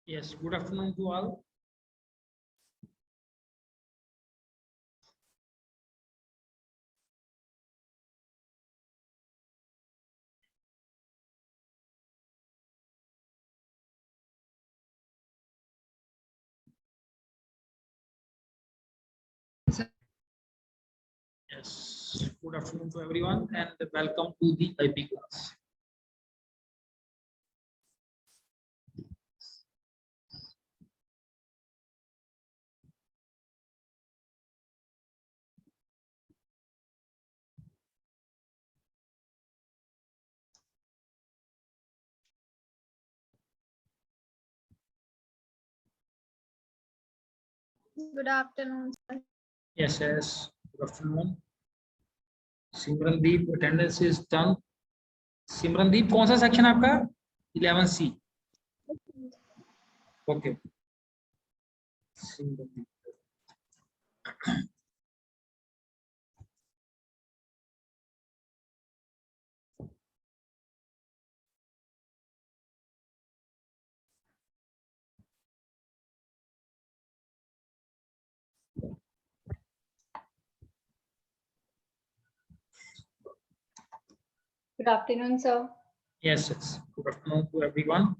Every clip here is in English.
Yes, good afternoon to all. Yes, good afternoon to everyone and welcome to the IP class. Good afternoon, sir. Yes, good afternoon. Simrandeep, attendance is done. Simrandeep, कौन सा section आपका? 11C. Okay. Simrandeep. Good afternoon, sir. Yes, good afternoon to everyone.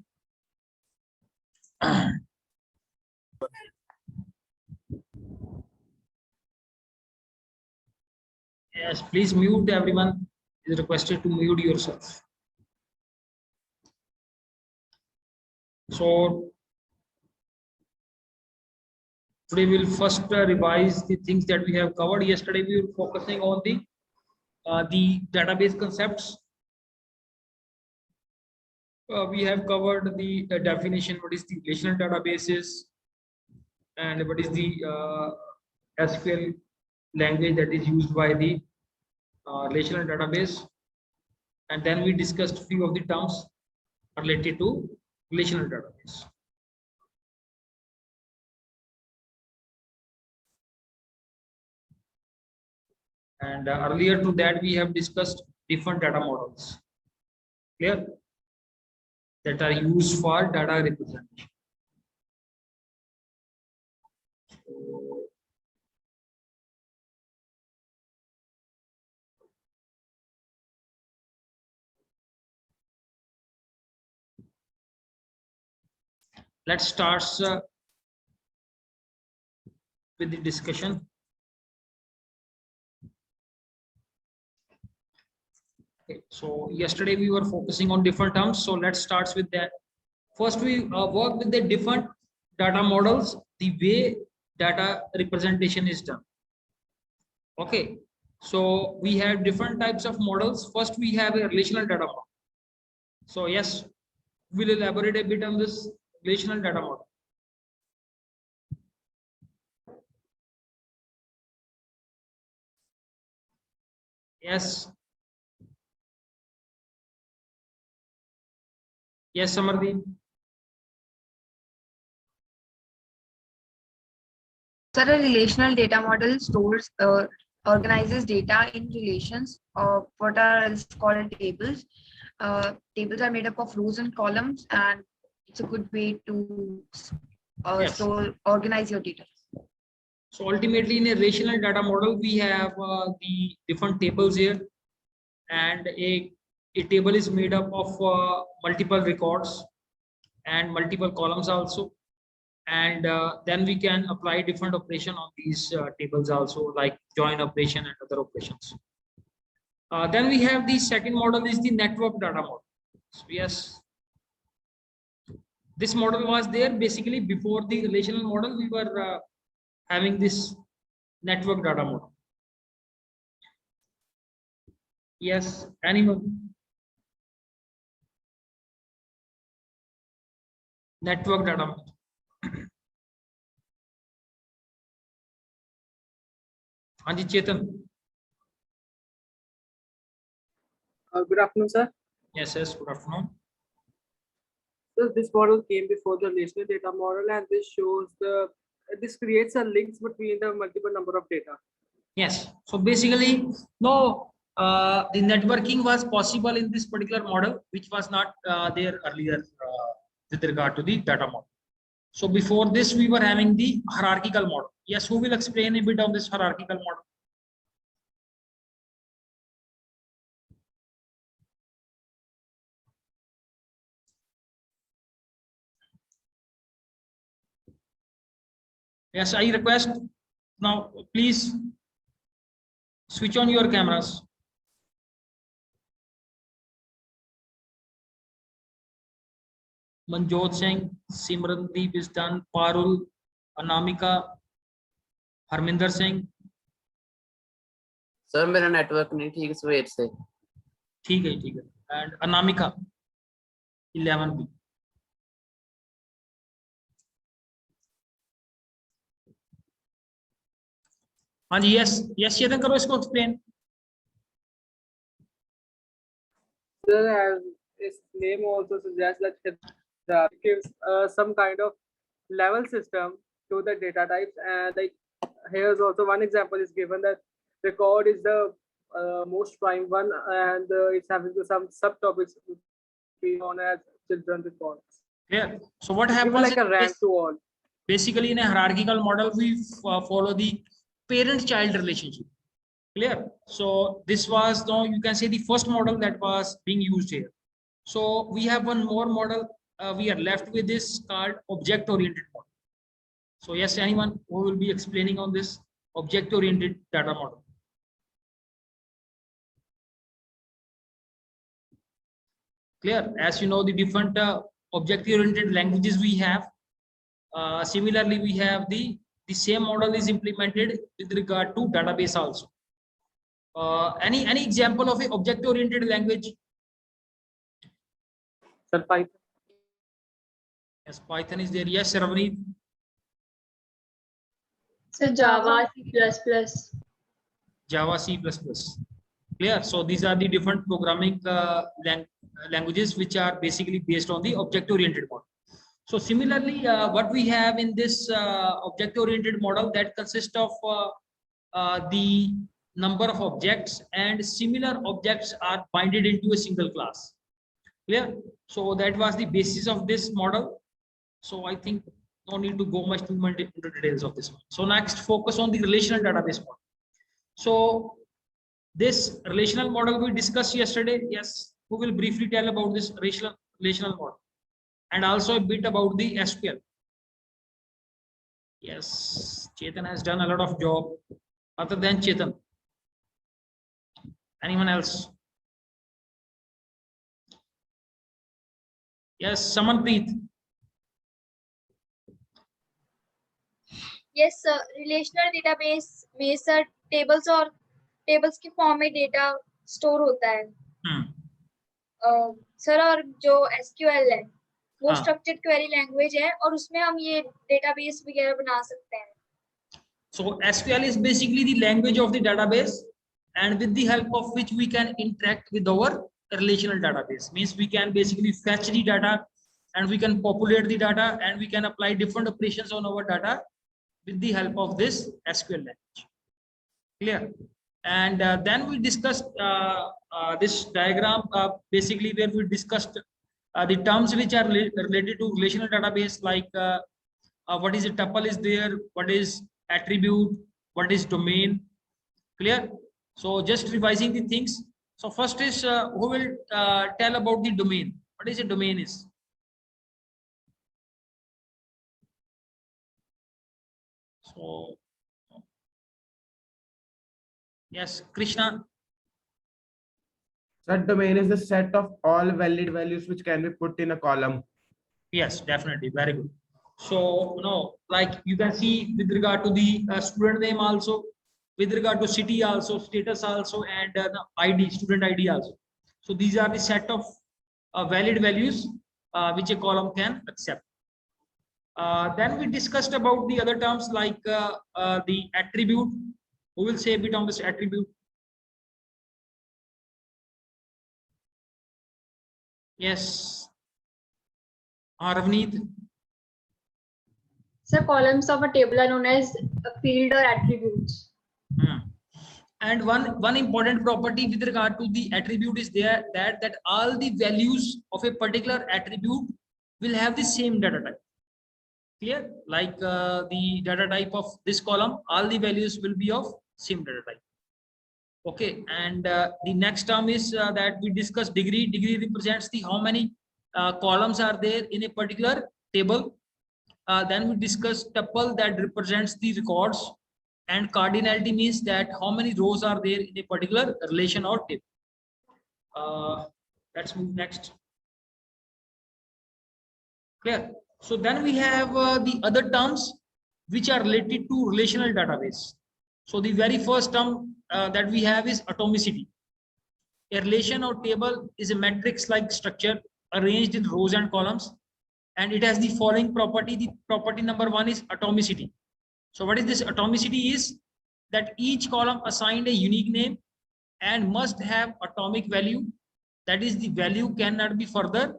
Yes, please mute everyone. Is requested to mute yourself. So today we'll first revise the things that we have covered. Yesterday we were focusing on the database concepts. We have covered the definition, what is the relational databases, and what is the SQL language that is used by the relational database. And then we discussed few of the terms related to relational database. And earlier to that, we have discussed different data models. Clear? That are used for data representation. Let's start with the discussion. Okay, so yesterday we were focusing on different terms. So let's start with that. First, we work with the different data models, the way data representation is done. Okay, so we have different types of models. First, we have a relational data model. So yes, we'll elaborate a bit on this relational data model. Yes. Yes, Samardeep. Sir, a relational data model stores organizes data in relations of what are else called tables. Tables are made up of rows and columns, and it's a good way to Yes. store organize your data. So ultimately, in a relational data model, we have the different tables here, and a table is made up of multiple records and multiple columns also. And then we can apply different operation on these tables also, like join operation and other operations. Then we have the second model is the network data model. So yes, this model was there basically before the relational model. We were having this network data model. Yes, anyone? Network data model. Anji Chetan. Good afternoon, sir. Yes, good afternoon. So this model came before the relational data model, and this creates a links between the multiple number of data. Yes. So basically, no, the networking was possible in this particular model, which was not there earlier with regard to the data model. So before this, we were having the hierarchical model. Yes, who will explain a bit on this hierarchical model? Yes, I request now, please switch on your cameras. Manjot Singh, Simrandeep is done, Parul, Anamika, Harminder Singh. Sir मेरा network नहीं ठीक सवेर से। ठीक है, ठीक है। And Anamika 11B. हाँ जी, यस यस चेतन करो इसको explain. Sir, as its name also suggests, that it gives some kind of level system to the data types, and like here's also one example is given that record is the most prime one, and it's having some subtopics known as children records. Yeah. So what Give happens like a is rank to all. basically in a hierarchical model we follow the parent-child relationship. Clear? So this was, now you can say, the first model that was being used here. So we have one more model. We are left with this called object-oriented model. So yes, anyone who will be explaining on this object-oriented data model? Clear? As you know, the different object-oriented languages we have. Similarly, we have the same model is implemented with regard to database also. Any example of a object-oriented language? Sir, Python. Yes, Python is there. Yes, Ravneet. So Java, C++. Java, C++. Clear? So these are the different programming languages which are basically based on the object-oriented model. So similarly, what we have in this object-oriented model, that consists of the number of objects, and similar objects are binded into a single class. Clear? So that was the basis of this model. So I think no need to go much into details of this one. So next, focus on the relational database model. So this relational model we discussed yesterday. Yes, who will briefly tell about this relational model, and also a bit about the SQL. Yes, Chetan has done a lot of job. Other than Chetan, anyone else? Yes, Samanpreet. Yes sir, relational database में sir tables और tables के form में data store होता है sir, और जो SQL है वो हाँ. structured query language है, और उसमें हम ये database वगैरह बना सकते हैं. So SQL is basically the language of the database, and with the help of which we can interact with our relational database. Means we can basically fetch the data, and we can populate the data, and we can apply different operations on our data with the help of this SQL language. Clear? And then we discussed this diagram basically where we discussed the terms which are related to relational database, like what is a tuple is there, what is attribute, what is domain. Clear? So just revising the things. So first is who will tell about the domain. What is a domain is? So yes, Krishna. That domain is the set of all valid values which can be put in a column. Yes, definitely. Very good. So, you know, like you can see with regard to the student name also, with regard to city also, status also, and the ID, student ID also. So these are the set of valid values which a column can accept. Then we discussed about the other terms like the attribute. Who will say a bit on this attribute? Yes. Ravneet. So columns of a table are known as a field or attributes. And one important property with regard to the attribute is there that all the values of a particular attribute will have the same data type. Clear? Like the data type of this column, all the values will be of same data type. Okay, and the next term is that we discuss degree. Degree represents the how many columns are there in a particular table. Then we discuss tuple, that represents the records, and cardinality means that how many rows are there in a particular relation or table. Let's move next. Clear? So then we have the other terms which are related to relational database. So the very first term that we have is atomicity. A relation or table is a matrix-like structure arranged in rows and columns, and it has the following property. The property number one is atomicity. So what is this atomicity? Is that each column assigned a unique name and must have atomic value. That is, the value cannot be further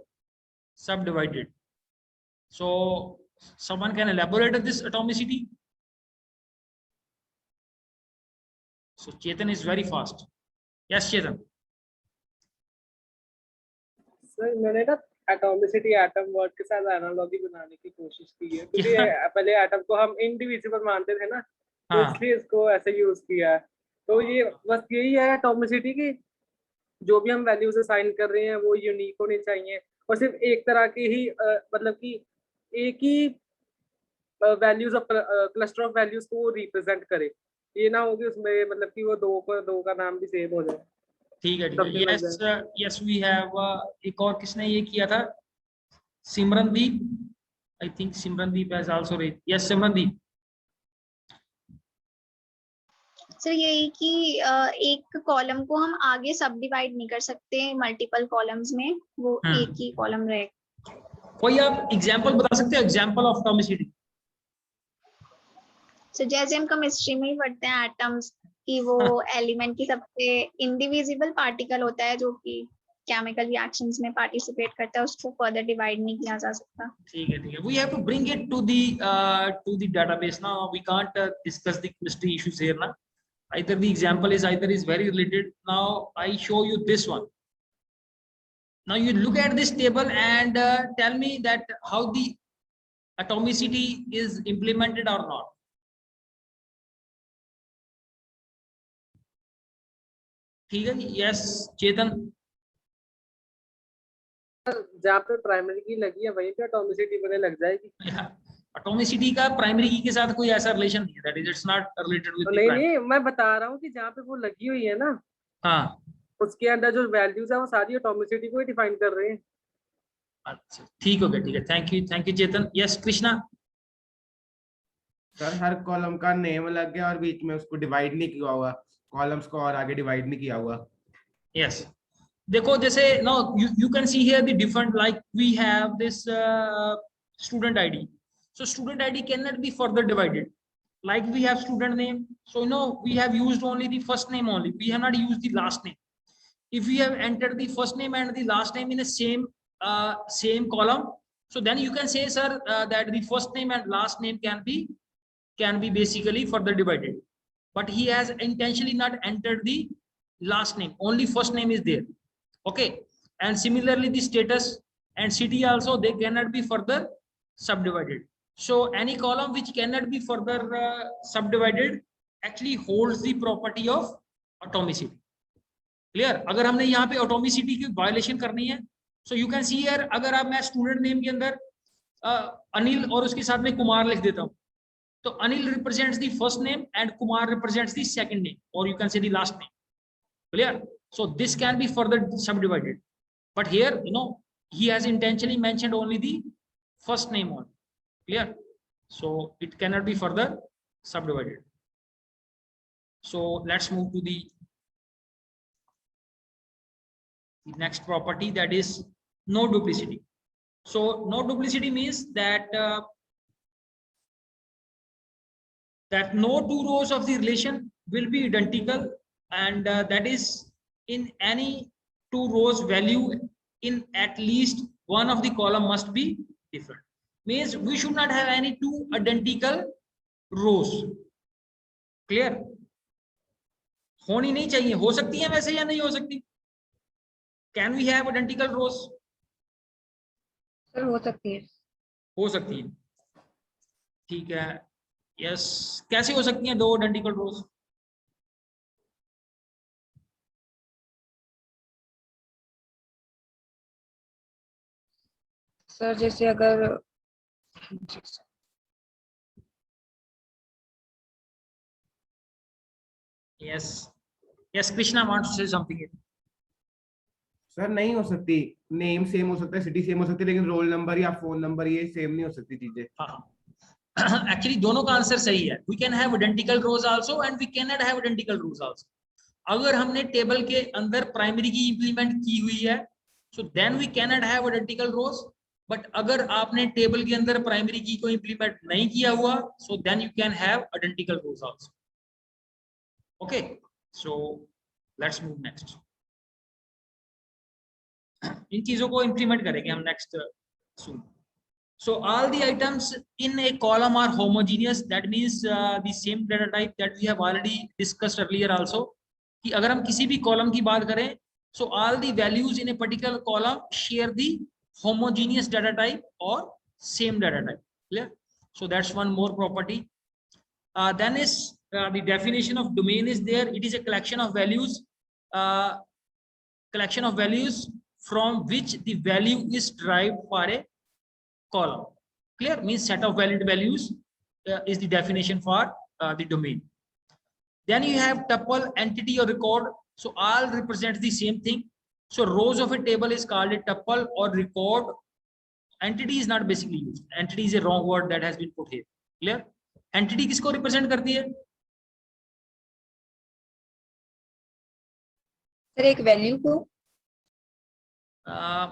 subdivided. So someone can elaborate on this atomicity? So Chetan is very fast. Yes, Chetan. Sir मैंने ना atomicity atom word के साथ analogy बनाने की कोशिश की है, क्योंकि पहले एटम को हम इंडिविजुअल मानते थे ना, तो इसलिए इसको ऐसे यूज किया है। तो ये बस यही है एटॉमिसिटी की, जो भी हम वैल्यूज असाइन कर रहे हैं वो यूनिक होनी चाहिए और सिर्फ एक तरह की ही मतलब कि एक ही values of cluster of values को रिप्रेजेंट करे। ये ना हो कि उसमें मतलब कि वो दो का नाम भी सेम हो जाए। ठीक है, ठीक है। यस यस, वी हैव एक और किसने ये किया था? Simrandeep, I think Simrandeep has also red. Yes Simrandeep. Sir यही कि एक कॉलम को हम आगे सब डिवाइड नहीं कर सकते मल्टीपल कॉलम्स में, वो एक ही कॉलम रहेगा। कोई आप एग्जांपल बता सकते हैं? Example of atomicity. सो जैसे हम केमिस्ट्री में ही पढ़ते हैं एटम्स कि वो एलिमेंट की सबसे इंडिविजिबल पार्टिकल होता है जो कि केमिकल रिएक्शंस में पार्टिसिपेट करता है, उसको फर्दर डिवाइड नहीं किया जा सकता। ठीक है, ठीक है। We have to bring it to the database ना, we can't discuss the chemistry issues here ना। Either the example is very related. Now I show you this one. Now you look at this table and tell me that how the atomicity is implemented or not. ठीक है? Yes, Chetan. जहाँ पे primary की लगी है वहीं पे atomicity बने लग जाएगी। एटॉमिसिटी का प्राइमरी की के साथ कोई ऐसा रिलेशन नहीं है, that is it's not related with the primary. नहीं, मैं बता रहा हूँ कि जहाँ पे वो लगी हुई है ना, हाँ, उसके अंदर जो वैल्यूज है वो सारी एटॉमिसिटी को ही डिफाइन कर रहे हैं। अच्छा ठीक हो गया, ठीक है। Thank you Chetan. Yes Krishna. Sir her column का नेम अलग है और बीच में उसको डिवाइड नहीं किया हुआ, कॉलम्स को और आगे डिवाइड नहीं किया हुआ। यस, देखो जैसे no you can see here the different, like we have this student ID. So student ID cannot be further divided. Like we have student name, so we have used only the first name only. We have not used the last name. If we have entered the first name and the last name in the same column, so then you can say, sir, that the first name and last name can be basically further divided. But he has intentionally not entered the last name, only first name is there. Okay, and similarly the status and city also, they cannot be further subdivided. So any column which cannot be further subdivided actually holds the property of atomicity. Clear? अगर हमने यहाँ पे atomicity की violation करनी है, so you can see here, अगर आप मैं स्टूडेंट नेम के अंदर अनिल और उसके साथ में कुमार लिख देता हूँ, तो Anil represents the first name and Kumar represents the second name, और you can say the last name. Clear? So this can be further subdivided, but here he has intentionally mentioned only the first name only. Clear? So it cannot be further subdivided. So let's move to the next property, that is no duplicity. So no duplicity means that that no two rows of the relation will be identical, and that is in any two rows value in at least one of the column must be different. Means we should not have any two identical rows. Clear? होनी नहीं चाहिए, हो सकती है वैसे या नहीं हो सकती? Can we have identical rows? Sir हो सकती है. हो सकती है. ठीक है, यस। कैसे हो सकती हैं दो आइडेंटिकल रोज? सर जैसे अगर yes, yes Krishna wants to say something. Sir नहीं हो सकती, नेम सेम हो सकता है, सिटी सेम हो सकती है, लेकिन रोल नंबर या फोन नंबर ये सेम नहीं हो सकती चीजें। हाँ, एक्चुअली दोनों का आंसर सही है। We can have identical rows also and we can not have identical rows also. अगर हमने टेबल के अंदर प्राइमरी की इंप्लीमेंट की हुई है, so then we can not have identical rows. But अगर आपने टेबल के अंदर प्राइमरी की को इंप्लीमेंट नहीं किया हुआ, so then you can have identical rows also. Okay, so let's move next. इन चीजों को इंप्लीमेंट करेंगे हम next soon. So all the items in a column are homogeneous. That means the same data type that we have already discussed earlier also. कि अगर हम किसी भी column की बात करें, so all the values in a particular column share the homogeneous data type or same data type. Clear? So that's one more property. Then is the definition of domain is there. It is a collection of values. Collection of values from which the value is derived for a column. Clear? Means set of valid values is the definition for the domain. Then you have tuple, entity or record. So all represents the same thing. So rows of a table is called a tuple or record. Entity is not basically used. Entity is a wrong word that has been put here. Clear? Entity किसको represent करती है? Sir एक value को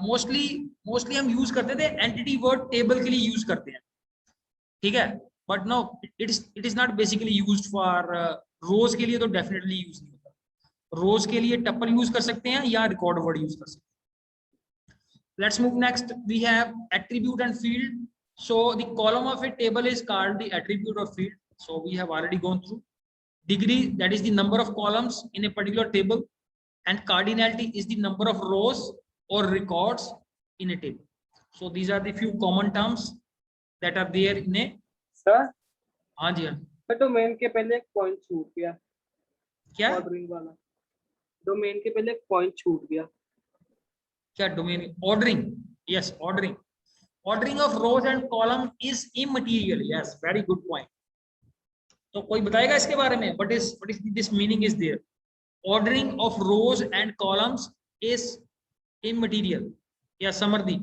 mostly हम use करते थे entity word table के लिए यूज करते हैं, ठीक है, but no it is not basically used for rows के लिए तो डेफिनेटली यूज नहीं होता। रोज के लिए टपल यूज कर सकते हैं या रिकॉर्ड वर्ड यूज कर सकते हैं। Let's move next. We have attribute and field. So the column of a table is called the attribute और field. So we have already gone through. Degree, that is the number of columns in a particular table, and cardinality is the number of rows or records in a table. So these are the few common terms that are there in a sir हाँ जी हाँ sir domain के पहले एक point छूट गया, क्या ordering वाला। Domain के पहले एक पॉइंट छूट गया। क्या domain ordering? Yes, ordering of rose and column is immaterial. Yes, very good point. तो कोई बताएगा इसके बारे में? what is this meaning is there? Ordering of rows and columns is immaterial. या समर्दी?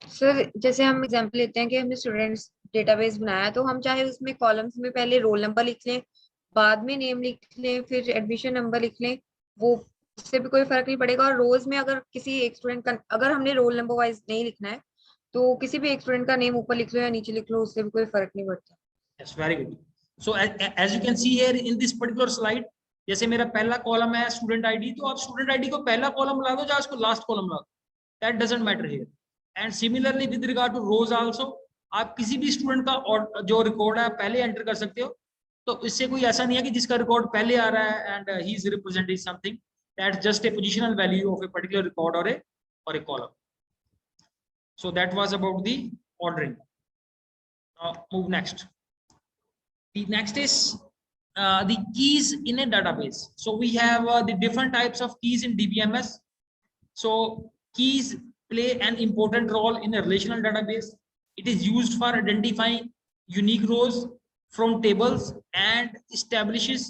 सर जैसे हम एग्जांपल लेते हैं कि हमने स्टूडेंट्स डेटाबेस बनाया, तो हम चाहे उसमें कॉलम्स में पहले रोल नंबर लिख लें, बाद में नेम लिख लें, फिर एडमिशन नंबर लिख लें, वो उससे भी कोई फर्क नहीं पड़ेगा। और रोज में अगर किसी एक स्टूडेंट का, अगर हमने रोल नंबर वाइज नहीं लिखना है, तो किसी भी एक स्टूडेंट का नेम ऊपर लिख लो या नीचे लिख लो, उससे भी कोई फर्क नहीं पड़ता। Yes, very good. So as you can see here in this particular slide, जैसे मेरा पहला कॉलम है स्टूडेंट आईडी, तो आप स्टूडेंट आईडी को पहला कॉलम ला दो या उसको लास्ट कॉलम ला दो, that doesn't matter here. And similarly with regard to rows also, आप किसी भी स्टूडेंट का जो रिकॉर्ड है पहले एंटर कर सकते हो। तो इससे कोई ऐसा नहीं है कि जिसका रिकॉर्ड पहले आ रहा है and he is representing something, that's just a positional value of a particular record और ए column. So that was about the ordering. Move next. The next is the keys in a database. So we have the different types of keys in DBMS. So keys play an important role in a relational database. It is used for identifying unique rows from tables and establishes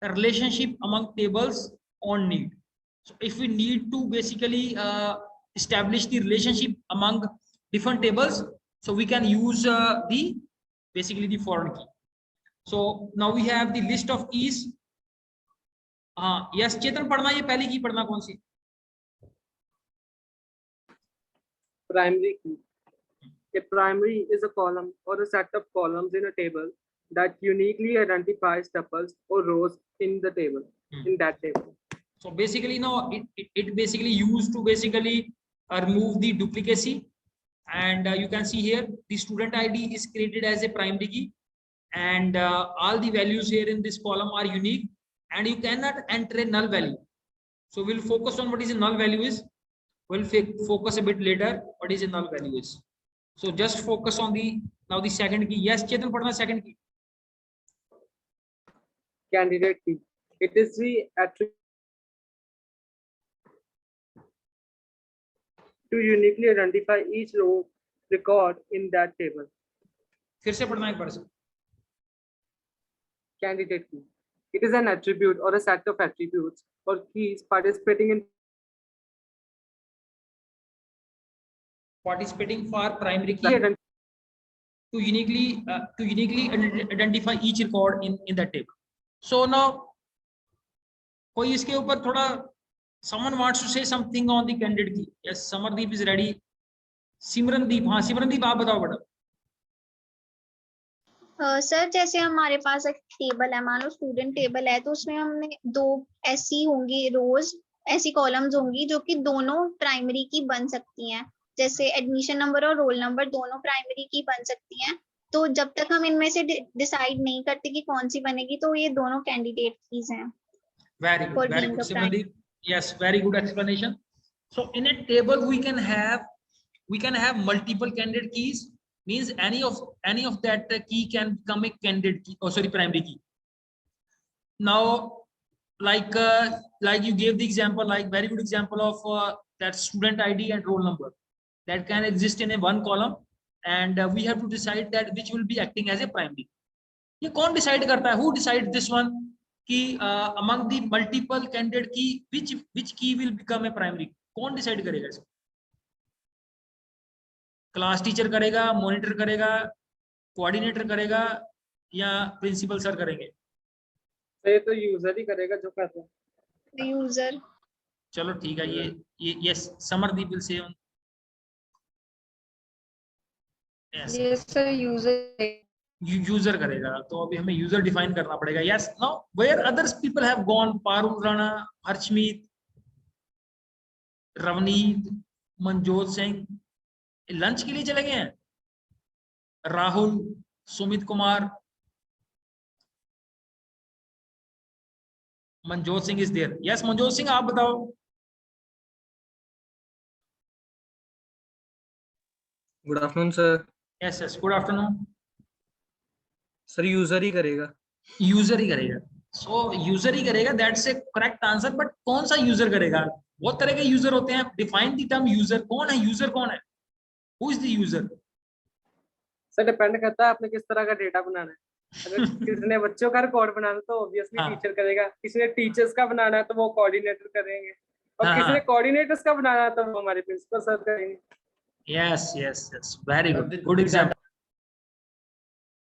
a relationship among tables on need. So if we need to basically establish the relationship among different tables, so we can use basically the foreign key. So now we have the list of keys. Yes, चेतन पढ़ना, ये पहली की पढ़ना कौन सी? Primary key. A primary is a column or a set of columns in a table that uniquely identifies tuples or rows in the table, in that table. So basically now it basically used to basically remove the duplicacy, and you can see here the student ID is created as a primary key, and all the values here in this column are unique, and you cannot enter a null value. So we'll focus on what is a null value is. We'll focus a bit later what is a null value is. So just focus on the now the second key. Yes, Chetan, पढ़ना second key. Candidate key. It is the attribute to uniquely identify each row record in that table. फिर से पढ़ना एक बार से. Candidate key. It is an attribute or a set of attributes or keys participating in Participating for primary key key ident- to uniquely identify each record in that table. So now कोई इसके ऊपर थोड़ा someone wants to say something on the candidate key. Yes, Samardeep is ready. Simrandeep, हाँ सिमरनदीप आप बताओ बेटा. Sir जैसे हमारे पास एक टेबल है, मान लो स्टूडेंट टेबल है, तो उसमें हमने दो ऐसी होंगी रोज, ऐसी कॉलम्स होंगी जो कि दोनों प्राइमरी की बन सकती हैं, जैसे एडमिशन नंबर और रोल नंबर दोनों प्राइमरी की बन सकती हैं. तो जब तक हम इनमें से डिसाइड नहीं करते कि कौन सी बनेगी, तो ये दोनों कैंडिडेट कीज हैं. Very For good, very being good, the prime. Simandeep. Yes, very good explanation. So in a table we can have multiple candidate keys. Means any of that key can become a candidate key. Oh, sorry, primary key. Now, like you gave the example, like very good example of that student ID and roll number that can exist in a one column, and we have to decide that which will be acting as a primary. ये कौन decide करता है? Who decides this one? कि among the multiple candidate key which key will become a primary? कौन decide करेगा इसको? Class teacher करेगा, monitor करेगा, कोऑर्डिनेटर करेगा या प्रिंसिपल सर करेंगे? तो ये तो यूजर ही करेगा जो करता है. यूजर. चलो ठीक है, ये yes Samardeep will say Yes, sir. User करेगा. तो अभी हमें यूजर डिफाइन करना पड़ेगा. Yes, now where others people have gone? Parul Rana, Harshmeet, Ravneet, Manjot Singh lunch के लिए चले गए हैं. Rahul, Sumit Kumar, Manjot Singh is there. Yes Manjot Singh आप बताओ. Good afternoon sir. Yes yes good afternoon. Sir user ही करेगा. यूजर ही करेगा. सो यूजर ही करेगा, that's A correct answer. But कौन सा यूजर करेगा? बहुत तरह के यूजर होते हैं. Define the term user. कौन है यूजर? कौन है? Who is the user? Sir depend करता है आपने किस तरह का डेटा बनाना है. अगर किसी ने बच्चों का रिकॉर्ड बनाना है तो ऑब्वियसली हाँ. टीचर करेगा. किसी ने टीचर्स का बनाना है तो वो कोऑर्डिनेटर करेंगे, और हाँ, किसी ने हाँ. कोऑर्डिनेटर्स का बनाना है तो वो हमारे प्रिंसिपल सर करेंगे. Yes yes yes very good, good example.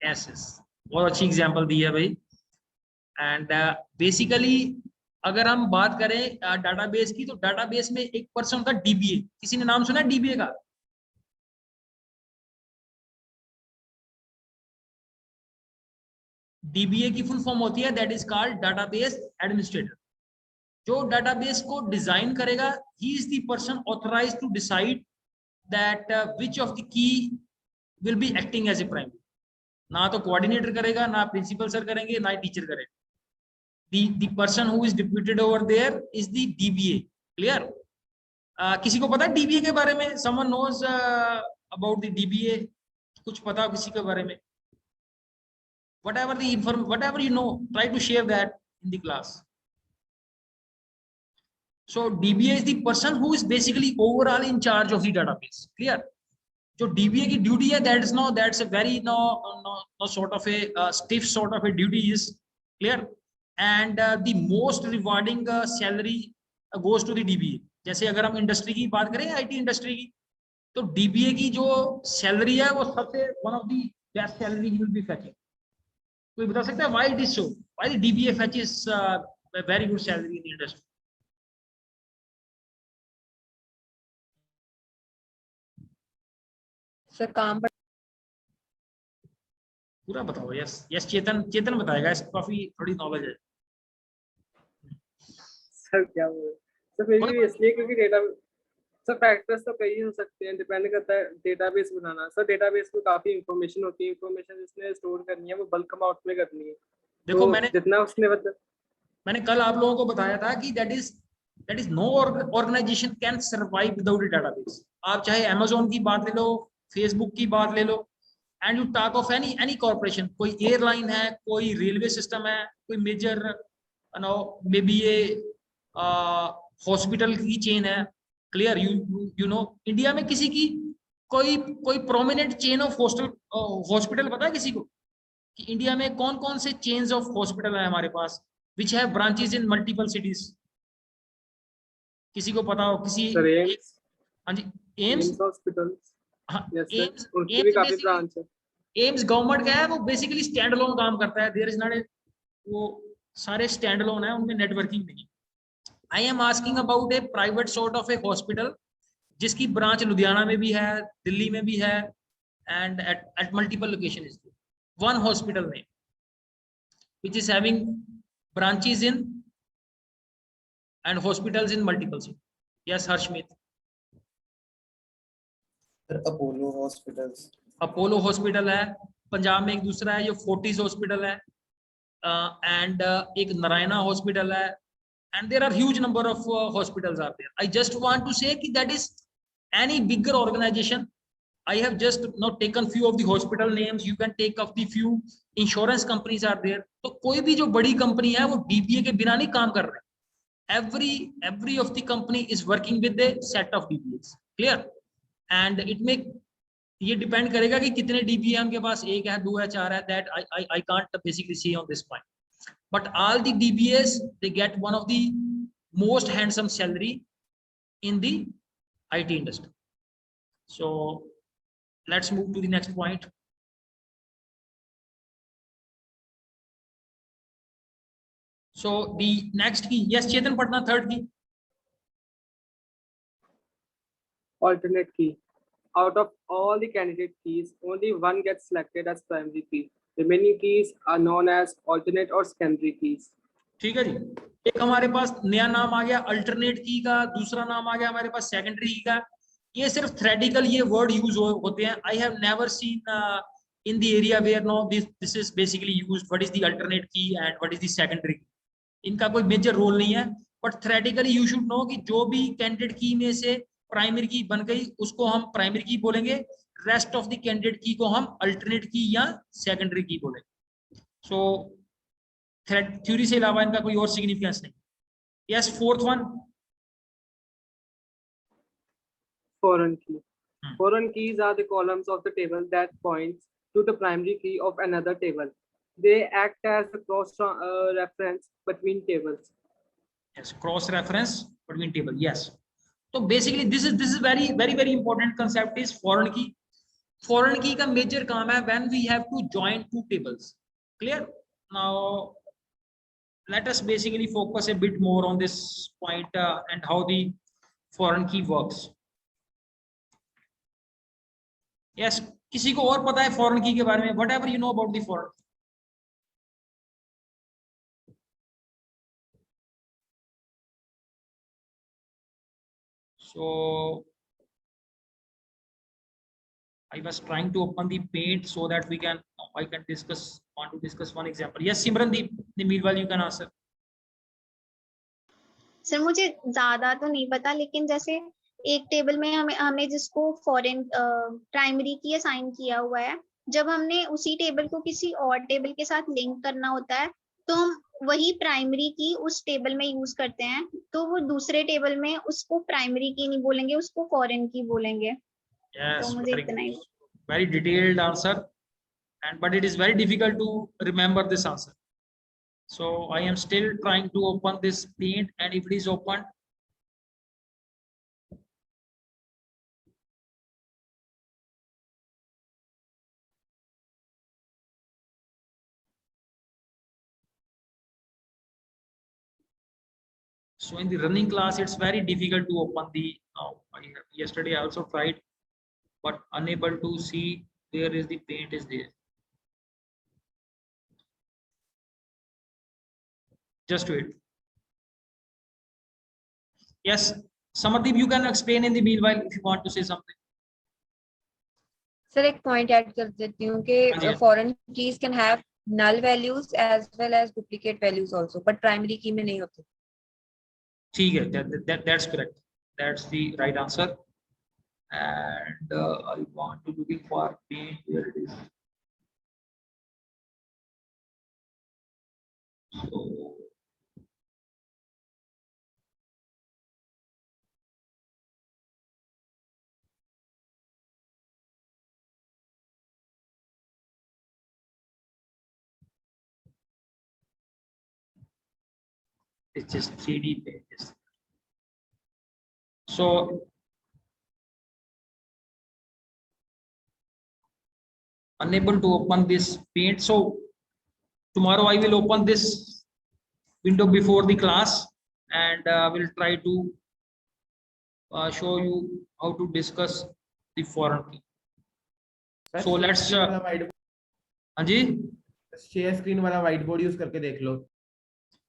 Yes yes बहुत अच्छी एग्जांपल दी है भाई. एंड बेसिकली अगर हम बात करें डाटाबेस की, तो डाटाबेस में एक पर्सन होता है डीबीए. किसी ने नाम सुना है डीबीए का? डीबीए की फुल फॉर्म होती है that is called database administrator. जो डाटाबेस को डिजाइन करेगा, he is the person authorized to decide that which of the key will be acting as a primary. ना तो कोऑर्डिनेटर करेगा, ना प्रिंसिपल सर करेंगे, ना टीचर करेगा. the person who is deputed over there is the DBA. clear? किसी को पता है DBA के बारे में? someone knows about the DBA? कुछ पता हो किसी के बारे में? whatever you know, try to share that in the class. So DBA is the person who is basically overall in charge of the database. clear? जो DBA की duty है, that's a very sort of a stiff sort of a duty is. clear? And the most rewarding salary goes to the DBA. जैसे अगर हम industry की बात करें, IT industry की, तो DBA की जो सैलरी है वो सबसे one of the best salary he will be fetching. कोई बता सकता है why it is so? Why the DBA fetches a very good salary in the industry? Sir काम पर पूरा बताओ. यस चेतन बताएगा, इसको काफी थोड़ी नॉलेज है. सर क्या बोले सर, फिर भी इसलिए क्योंकि डेटा सर फैक्टर्स तो कई हो सकते हैं, डिपेंड करता है डेटाबेस बनाना. सर डेटाबेस में काफी इंफॉर्मेशन होती है, इंफॉर्मेशन जिसने स्टोर करनी है वो बल्क अमाउंट में करनी है. देखो तो मैंने जितना उसने मैंने कल आप लोगों को बताया था कि that is no organization can survive without a database. आप चाहे Amazon की बात ले लो, फेसबुक की बात ले लो, and you talk of any corporation, कोई एयरलाइन है, कोई रेलवे सिस्टम है, कोई मेजर नो मे बी ये हॉस्पिटल की चेन है, क्लियर, यू नो इंडिया में किसी की कोई प्रोमिनेंट चेन ऑफ हॉस्पिटल पता है किसी को कि इंडिया में कौन कौन से चेन्स ऑफ हॉस्पिटल है हमारे पास which have branches in multiple cities? किसी को पता हो? किसी सर एम्स, हाँ जी, एम्स, एम्स हॉस्पिटल्स, हाँ यस एम्स, सर, उनकी भी काफी ब्रांच है। एम्स गवर्नमेंट का है, वो बेसिकली स्टैंड अलोन काम करता है, देयर इज नॉट, वो सारे स्टैंड अलोन है, उनमें नेटवर्किंग नहीं। I am asking about A private sort of A hospital जिसकी ब्रांच लुधियाना में भी है, दिल्ली में भी है, and at multiple location, one hospital name which is having branches in and hospitals in multiple cities. Yes, Harshmeet. Apollo hospitals, Apollo hospital है, पंजाब में एक दूसरा है जो फोर्टिस हॉस्पिटल है, एंड एक नारायणा हॉस्पिटल है, and there are huge number of hospitals are there. I just want to say that is any bigger organization. I have just not taken few of the hospital names. You can take of the few insurance companies are there. तो कोई भी जो बड़ी company है वो DBA के बिना नहीं काम कर रहे. Every of the company is working with a set of DBAs. Clear? And it may ये डिपेंड करेगा कि कितने DBA उनके पास, एक है, दो है, चार है. That I can't basically say on this point. But all the DBAs, they get one of the most handsome salary in the IT industry. So let's move to the next point. So the next key, yes, Chetan Patna, third key. Alternate key. Out of all the candidate keys, only one gets selected as primary key. Remaining keys are known as alternate or secondary keys. ठीक है जी, एक हमारे पास नया नाम आ गया alternate की का, दूसरा नाम आ गया हमारे पास सेकेंडरी की का. ये सिर्फ थ्रेडिकल ये वर्ड यूज होते हैं. I have never seen in the area where no this is basically used. What is the alternate key and what is the secondary key? इनका कोई मेजर रोल नहीं है, but theoretically you should know कि जो भी candidate की में से प्राइमरी की बन गई उसको हम प्राइमरी की बोलेंगे, रेस्ट ऑफ द कैंडिडेट की को हम अल्टरनेट की या सेकेंडरी की बोलेंगे. सो थ्योरी से अलावा इनका कोई और सिग्निफिकेंस नहीं. Yes, fourth one, Foreign key. Foreign keys are the columns of the table that points to the primary key of another table. They act as a cross reference between tables. yes, cross reference between table. Yes, so basically this is very important concept is foreign key. Foreign key का major काम है when we have to join two tables. Clear? Now let us basically focus a bit more on this point and how the foreign key works. Yes, किसी को और पता है foreign key के बारे में? Whatever you know about the foreign key. So I was trying to open the Paint so that I can want to discuss one example. Yes, Simrandeep, meanwhile you can answer. Sir मुझे ज्यादा तो नहीं पता, लेकिन जैसे एक table में हमने जिसको फॉरेन प्राइमरी की असाइन किया हुआ है, जब हमने उसी टेबल को किसी और टेबल के साथ लिंक करना होता है तो हम वही प्राइमरी की उस टेबल में यूज करते हैं. तो वो दूसरे टेबल में उसको प्राइमरी की नहीं बोलेंगे, उसको फॉरेन की बोलेंगे. Yes, तो मुझे इतना ही. very detailed answer, and but it is very difficult to remember this answer. So I am still trying to open this Paint, and if it is opened, so in the running class it's very difficult to open the yesterday I also tried but unable to see where is the Paint is there. Just wait. Yes, Samadip, you can explain in the meanwhile if you want to say something. Sir एक point add कर देती हूँ कि foreign keys can have null values as well as duplicate values also, but primary key में नहीं होते. ठीक है, that's correct, that's the right answer. and I want to looking for paint. Where it is? So it's just 3D pages. So unable to open this paint. So tomorrow I will open this window before the class and will try to show you how to discuss the foreign key. So let's हाँ जी share screen वाला white board use करके देख लो.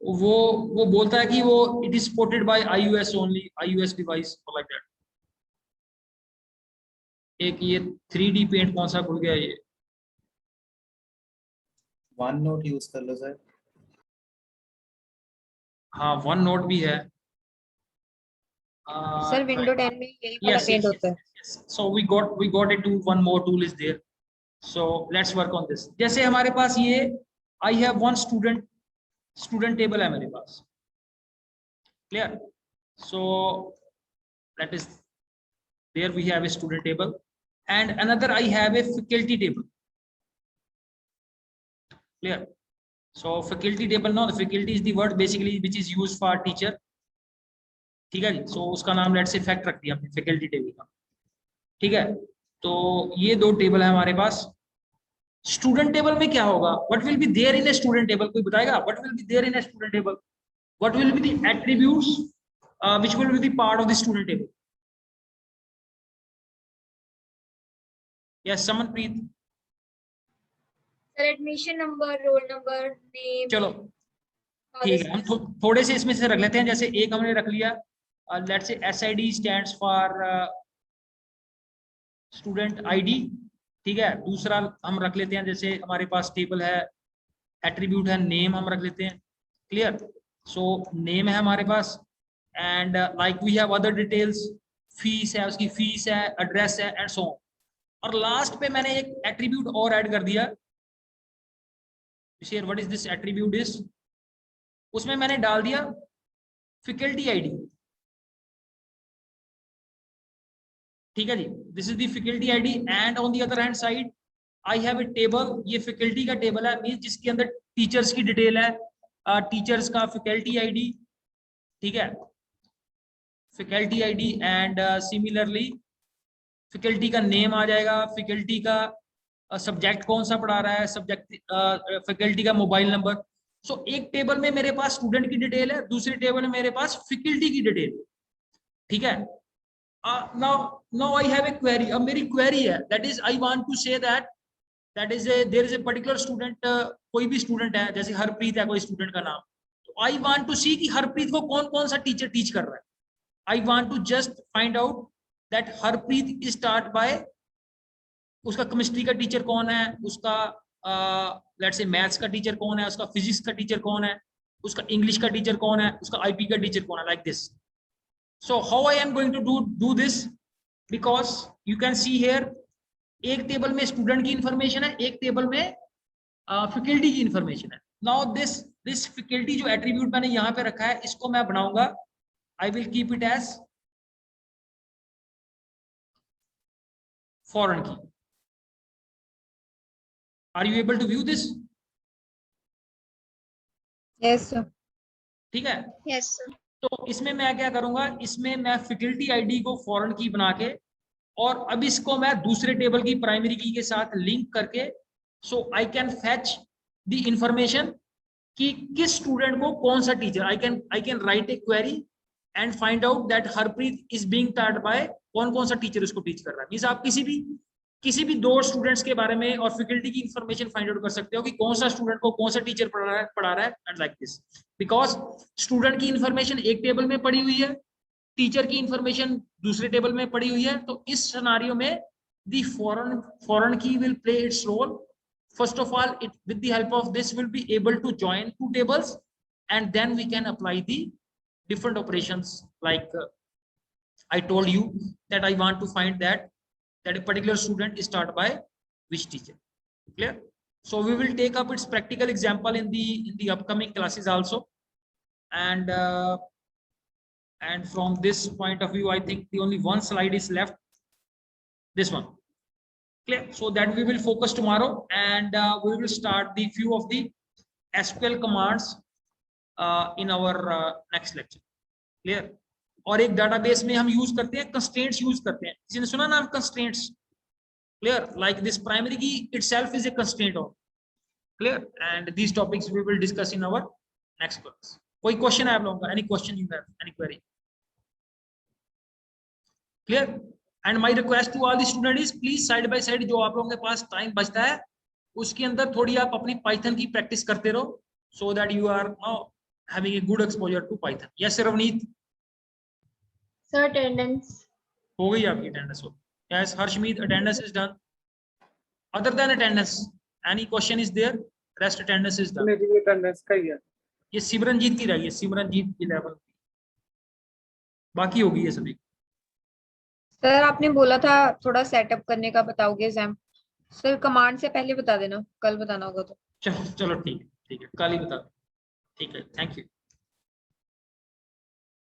वो बोलता है कि वो it is supported by iOS only, iOS device like that. एक ये 3D पेंट कौन सा खुल गया ये? वन नोट यूज कर लो सर. हाँ वन नोट भी है. सर विंडो 10 में यही वाला पेंट होता है. So we got it to one more tool is there. So let's work on this. जैसे हमारे पास ये I have one student table है मेरे पास. Clear? So that is there we have a student table and another I have a faculty table. Clear? So faculty table, no, the faculty is the word basically which is used for teacher. ठीक है जी. So उसका नाम let's say fact रख दिया हमने faculty table का. ठीक है. तो ये दो टेबल है हमारे पास. स्टूडेंट टेबल में क्या होगा? What will be there in a student table? कोई बताएगा what will be there in a student table? What will be the attributes which will be the part of the student table? Yes Samanpreet. Sir admission number, roll number, name. चलो ठीक है. हम थोड़े से इसमें से रख लेते हैं. जैसे एक हमने रख लिया let's say SID stands for student ID. ठीक है. दूसरा हम रख लेते हैं जैसे हमारे पास टेबल है एट्रीब्यूट है नेम हम रख लेते हैं. क्लियर? सो नेम है हमारे पास and like we have other details. Fees है, उसकी फीस है, एड्रेस है एंड सो ऑन. और लास्ट पे मैंने एक एट्रीब्यूट और ऐड कर दिया. Share what is this attribute is? उसमें मैंने डाल दिया फैकल्टी ID. ठीक है जी. This is the faculty ID and on the other hand side I have a table. ये फैकल्टी का टेबल है मींस जिसके अंदर टीचर्स की डिटेल है. टीचर्स का फैकल्टी ID. ठीक है. Faculty ID and similarly faculty का नेम आ जाएगा. फैकल्टी का सब्जेक्ट कौन सा पढ़ा रहा है, सब्जेक्ट फैकल्टी का मोबाइल नंबर. सो एक टेबल में मेरे पास स्टूडेंट की डिटेल है, दूसरे टेबल में मेरे पास फैकल्टी की डिटेल. ठीक है. now I have a query. अब मेरी क्वेरी है that is I want to say that there is a particular student. कोई भी स्टूडेंट है जैसे हरप्रीत है कोई स्टूडेंट का नाम. तो I want to see कि हरप्रीत को कौन कौन सा टीचर टीच कर रहा है. I want to just find out that Harpreet is start by उसका केमिस्ट्री का टीचर कौन है, उसका लेट्स से मैथ्स का टीचर कौन है, उसका फिजिक्स का टीचर कौन है, उसका इंग्लिश का टीचर कौन है, उसका IP का टीचर कौन है, like this. So how I am going to do this? Because you can see here एक टेबल में स्टूडेंट की इंफॉर्मेशन है, एक टेबल में फैकल्टी की इंफॉर्मेशन है. नाउ दिस फैकल्टी जो एट्रीब्यूट मैंने यहाँ पे रखा है इसको मैं बनाऊंगा. I will keep it as foreign key. Are you able to view this? Yes sir. ठीक है. Yes sir. तो इसमें मैं क्या करूंगा, इसमें मैं फैकल्टी ID को फॉरेन की बना के और अब इसको मैं दूसरे टेबल की प्राइमरी की के साथ लिंक करके so I can fetch the information कि किस स्टूडेंट को कौन सा teacher. I can write a query and find out that Harpreet is being taught by कौन कौन सा टीचर उसको टीच कर रहा है. मींस आप किसी भी दो स्टूडेंट्स के बारे में और फैकल्टी की इंफॉर्मेशन फाइंड आउट कर सकते हो कि कौन सा स्टूडेंट को कौन सा टीचर पढ़ा रहा है and like this. Because student की इंफॉर्मेशन एक टेबल में पड़ी हुई है, टीचर की इंफॉर्मेशन दूसरे टेबल में पड़ी हुई है. तो इस सिनेरियो में the foreign key will play its role. First of all it with the help of this will be able to join two tables and then we can apply the different operations like I told you that I want to find that a particular student is taught by which teacher. Clear? So we will take up its practical example in the upcoming classes also. And from this point of view, I think the only one slide is left, this one. Clear? So that we will focus tomorrow, and we will start the few of the SQL commands in our next lecture. Clear? और एक database में हम use करते हैं constraints use करते हैं. किसी ने सुना नाम constraints? Clear? Like this primary key itself is a constraint of. Clear? And these topics we will discuss in our next class. कोई question है आप लोगों का? Any question you have? Any query? Clear? And my request to all the students is please side by side जो आप लोगों के पास time बचता है उसके अंदर थोड़ी आप अपनी Python की practice करते रहो, so that you are now having a good exposure to Python. Yes, Ravneet? Sir, attendance. हो गई आपकी attendance हो. Yes, Harshmeet, attendance is done. Other than attendance, any question is there? Rest attendance is done. मेरी attendance का ही है. ये सिमरनजीत की रही है, सिमरनजीत की लेवल, बाकी होगी ये सभी. सर आपने बोला था थोड़ा सेटअप करने का बताओगे एग्जाम. सर कमांड से पहले बता देना, कल बताना होगा तो. चलो ठीक है, कल ही बता. ठीक है, थैंक यू.